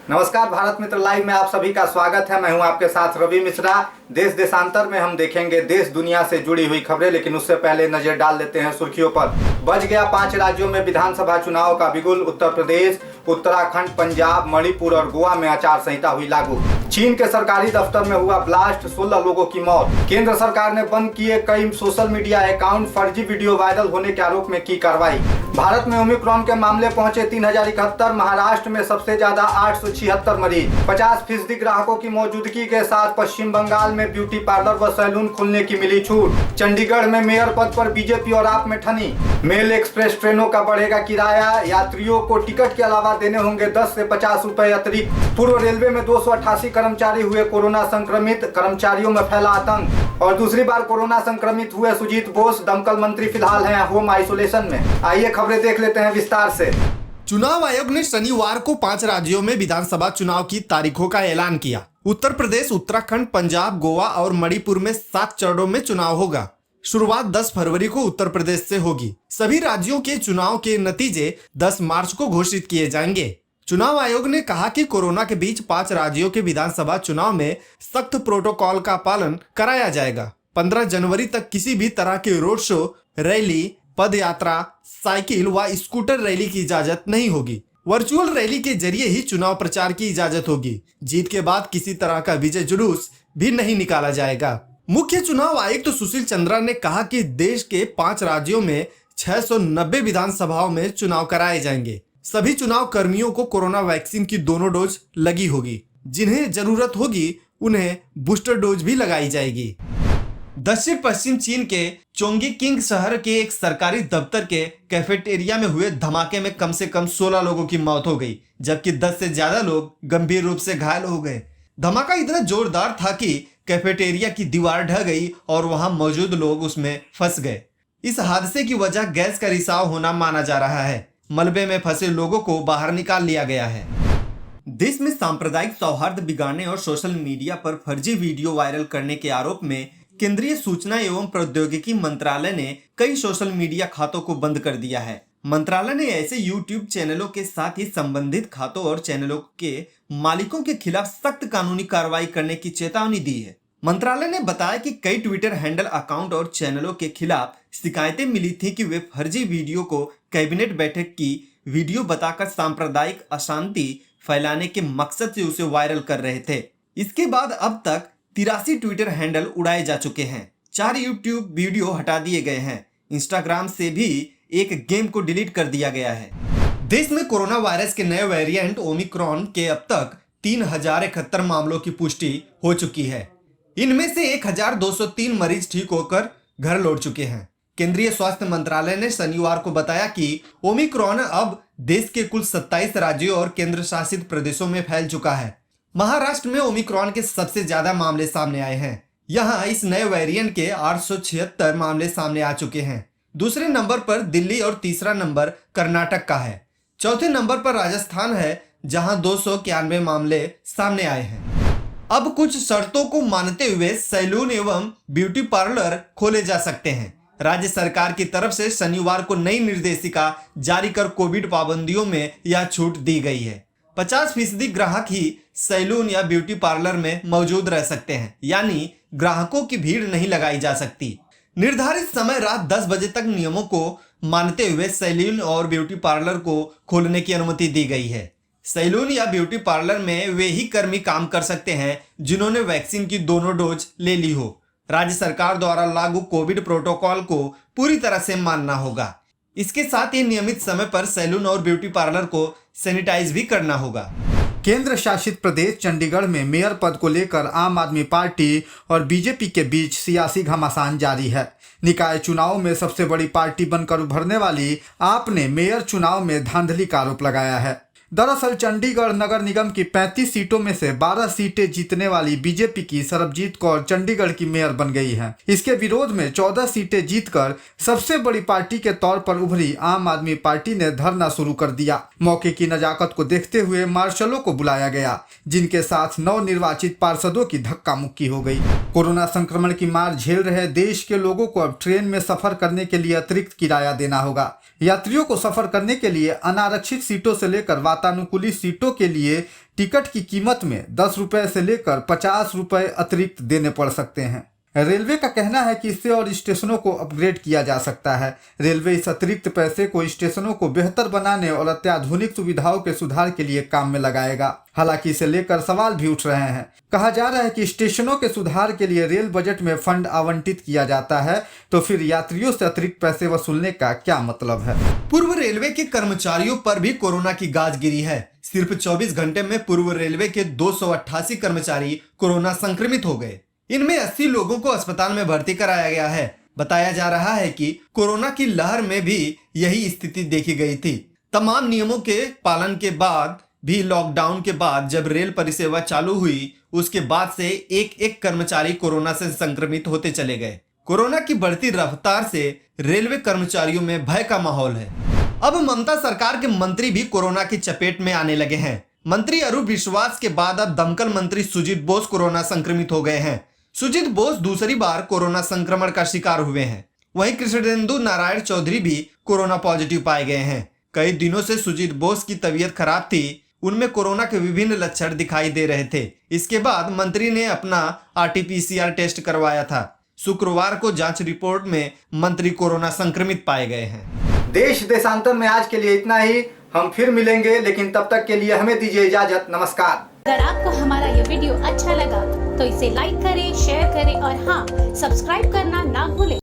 नमस्कार, भारत मित्र लाइव में आप सभी का स्वागत है। मैं हूं आपके साथ रवि मिश्रा। देश देशांतर में हम देखेंगे देश दुनिया से जुड़ी हुई खबरें, लेकिन उससे पहले नजर डाल देते हैं सुर्खियों पर। बज गया 5 राज्यों में विधानसभा चुनाव का बिगुल। उत्तर प्रदेश, उत्तराखंड, पंजाब, मणिपुर और गोवा में आचार संहिता हुई लागू। चीन के सरकारी दफ्तर में हुआ ब्लास्ट, 16 लोगों की मौत। केंद्र सरकार ने बंद किए कई सोशल मीडिया अकाउंट, फर्जी वीडियो वायरल होने के आरोप में की कार्रवाई। भारत में ओमिक्रॉन के मामले पहुंचे 3071। महाराष्ट्र में सबसे ज्यादा 876 मरीज। 50% ग्राहकों की मौजूदगी के साथ पश्चिम बंगाल में ब्यूटी पार्लर व सैलून खुलने की मिली छूट। चंडीगढ़ में मेयर पद पर बीजेपी और आप में ठनी। मेल एक्सप्रेस ट्रेनों का बढ़ेगा किराया। यात्रियों को टिकट के अलावा देने होंगे 10 से 50 रुपए अतिरिक्त। पूर्व रेलवे में 288 कर्मचारी हुए कोरोना संक्रमित। कर्मचारियों में फैला आतंक और दूसरी बार कोरोना संक्रमित हुए सुजीत बोस। दमकल मंत्री फिलहाल हैं होम आइसोलेशन में। आइए खबरें देख लेते हैं विस्तार से। चुनाव आयोग ने शनिवार को 5 राज्यों में विधानसभा चुनाव की तारीखों का ऐलान किया। उत्तर प्रदेश, उत्तराखंड, पंजाब, गोवा और मणिपुर में 7 चरणों में चुनाव होगा। शुरुआत 10 फरवरी को उत्तर प्रदेश से होगी। सभी राज्यों के चुनाव के नतीजे 10 मार्च को घोषित किए जाएंगे। चुनाव आयोग ने कहा कि कोरोना के बीच 5 राज्यों के विधानसभा चुनाव में सख्त प्रोटोकॉल का पालन कराया जाएगा। 15 जनवरी तक किसी भी तरह के रोड शो, रैली, पद यात्रा, साइकिल व स्कूटर रैली की इजाजत नहीं होगी। वर्चुअल रैली के जरिए ही चुनाव प्रचार की इजाजत होगी। जीत के बाद किसी तरह का विजय जुलूस भी नहीं निकाला जाएगा। मुख्य चुनाव आयुक्त सुशील चंद्रा ने कहा कि देश के 5 राज्यों में 690 विधानसभाओं में चुनाव कराए जाएंगे। सभी चुनाव कर्मियों को कोरोना वैक्सीन की दोनों डोज लगी होगी। जिन्हें जरूरत होगी उन्हें बूस्टर डोज भी लगाई जाएगी। दक्षिण पश्चिम चीन के चोंगीकिंग शहर के एक सरकारी दफ्तर के कैफेटेरिया में हुए धमाके में कम से कम 16 लोगों की मौत हो गई, जबकि 10 से ज्यादा लोग गंभीर रूप से घायल हो गए। धमाका इतना जोरदार था कि कैफेटेरिया की दीवार ढह गई और वहां मौजूद लोग उसमें फंस गए। इस हादसे की वजह गैस का रिसाव होना माना जा रहा है। मलबे में फंसे लोगों को बाहर निकाल लिया गया है। देश में सांप्रदायिक सौहार्द बिगाड़ने और सोशल मीडिया पर फर्जी वीडियो वायरल करने के आरोप में केंद्रीय सूचना एवं प्रौद्योगिकी मंत्रालय ने कई सोशल मीडिया खातों को बंद कर दिया है। मंत्रालय ने ऐसे यूट्यूब चैनलों के साथ ही संबंधित खातों और चैनलों के मालिकों के खिलाफ सख्त कानूनी कार्रवाई करने की चेतावनी दी है। मंत्रालय ने बताया कि कई ट्विटर हैंडल अकाउंट और चैनलों के खिलाफ शिकायतें मिली थी कि वे फर्जी वीडियो को कैबिनेट बैठक की वीडियो बताकर सांप्रदायिक अशांति फैलाने के मकसद से उसे वायरल कर रहे थे। इसके बाद अब तक 83 ट्विटर हैंडल उड़ाए जा चुके हैं। 4 यूट्यूब वीडियो हटा दिए गए हैं। इंस्टाग्राम से भी एक गेम को डिलीट कर दिया गया है। देश में कोरोना वायरस के नए वेरिएंट ओमिक्रॉन के अब तक 3071 मामलों की पुष्टि हो चुकी है। इनमें से 1203 मरीज ठीक होकर घर लौट चुके हैं। केंद्रीय स्वास्थ्य मंत्रालय ने शनिवार को बताया कि ओमिक्रॉन अब देश के कुल 27 राज्यों और केंद्र शासित प्रदेशों में फैल चुका है। महाराष्ट्र में ओमिक्रॉन के सबसे ज्यादा मामले सामने आए हैं। यहां इस नए वेरिएंट के 876 मामले सामने आ चुके हैं। दूसरे नंबर पर दिल्ली और तीसरा नंबर कर्नाटक का है। चौथे नंबर पर राजस्थान है, जहां 291 मामले सामने आए हैं। अब कुछ शर्तों को मानते हुए सैलून एवं ब्यूटी पार्लर खोले जा सकते हैं। राज्य सरकार की तरफ से शनिवार को नई निर्देशिका जारी कर कोविड पाबंदियों में यह छूट दी गई है। 50% ग्राहक ही सैलून या ब्यूटी पार्लर में मौजूद रह सकते हैं, यानी ग्राहकों की भीड़ नहीं लगाई जा सकती। निर्धारित समय रात 10 बजे तक नियमों को मानते हुए सैलून और ब्यूटी पार्लर को खोलने की अनुमति दी गई है। सैलून या ब्यूटी पार्लर में वे ही कर्मी काम कर सकते हैं जिन्होंने वैक्सीन की दोनों डोज ले ली हो। राज्य सरकार द्वारा लागू कोविड प्रोटोकॉल को पूरी तरह से मानना होगा। इसके साथ ही नियमित समय पर सैलून और ब्यूटी पार्लर को सैनिटाइज भी करना होगा। केंद्र शासित प्रदेश चंडीगढ़ में मेयर पद को लेकर आम आदमी पार्टी और बीजेपी के बीच सियासी घमासान जारी है। निकाय चुनाव में सबसे बड़ी पार्टी बनकर उभरने वाली आप ने मेयर चुनाव में धांधली का आरोप लगाया है। दरअसल चंडीगढ़ नगर निगम की 35 सीटों में से 12 सीटें जीतने वाली बीजेपी की सरबजीत कौर चंडीगढ़ की मेयर बन गई हैं। इसके विरोध में 14 सीटें जीतकर सबसे बड़ी पार्टी के तौर पर उभरी आम आदमी पार्टी ने धरना शुरू कर दिया। मौके की नजाकत को देखते हुए मार्शलों को बुलाया गया, जिनके साथ नवनिर्वाचित पार्षदों की धक्का मुक्की हो गई। कोरोना संक्रमण की मार झेल रहे देश के लोगों को अब ट्रेन में सफर करने के लिए अतिरिक्त किराया देना होगा। यात्रियों को सफर करने के लिए अनारक्षित सीटों से लेकर वातानुकूलित सीटों के लिए टिकट की कीमत में 10 रुपए से लेकर 50 रुपए अतिरिक्त देने पड़ सकते हैं। रेलवे का कहना है कि इससे और स्टेशनों को अपग्रेड किया जा सकता है। रेलवे इस अतिरिक्त पैसे को स्टेशनों को बेहतर बनाने और अत्याधुनिक सुविधाओं के सुधार के लिए काम में लगाएगा। हालांकि इसे लेकर सवाल भी उठ रहे हैं। कहा जा रहा है कि स्टेशनों के सुधार के लिए रेल बजट में फंड आवंटित किया जाता है, तो फिर यात्रियों से अतिरिक्त पैसे वसूलने का क्या मतलब है। पूर्व रेलवे के कर्मचारियों पर भी कोरोना की गाज गिरी है। सिर्फ 24 घंटे में पूर्व रेलवे के 288 कर्मचारी कोरोना संक्रमित हो गए। इनमें 80 लोगों को अस्पताल में भर्ती कराया गया है। बताया जा रहा है कि कोरोना की लहर में भी यही स्थिति देखी गई थी। तमाम नियमों के पालन के बाद भी लॉकडाउन के बाद जब रेल परिसेवा चालू हुई, उसके बाद से एक एक कर्मचारी कोरोना से संक्रमित होते चले गए। कोरोना की बढ़ती रफ्तार से रेलवे कर्मचारियों में भय का माहौल है। अब ममता सरकार के मंत्री भी कोरोना की चपेट में आने लगे हैं। मंत्री अरूप विश्वास के बाद अब दमकल मंत्री सुजीत बोस कोरोना संक्रमित हो गए हैं। सुजीत बोस दूसरी बार कोरोना संक्रमण का शिकार हुए हैं। वहीं कृष्णेंदु नारायण चौधरी भी कोरोना पॉजिटिव पाए गए हैं। कई दिनों से सुजीत बोस की तबीयत खराब थी, उनमें कोरोना के विभिन्न लक्षण दिखाई दे रहे थे। इसके बाद मंत्री ने अपना RT-PCR टेस्ट करवाया था। शुक्रवार को जांच रिपोर्ट में मंत्री कोरोना संक्रमित पाए गए हैं। देश देशांतर में आज के लिए इतना ही। हम फिर मिलेंगे, लेकिन तब तक के लिए हमें दीजिए इजाजत। नमस्कार। अगर आपको हमारा ये वीडियो अच्छा लगा तो इसे लाइक करें, शेयर करें और हाँ, सब्सक्राइब करना ना भूलें।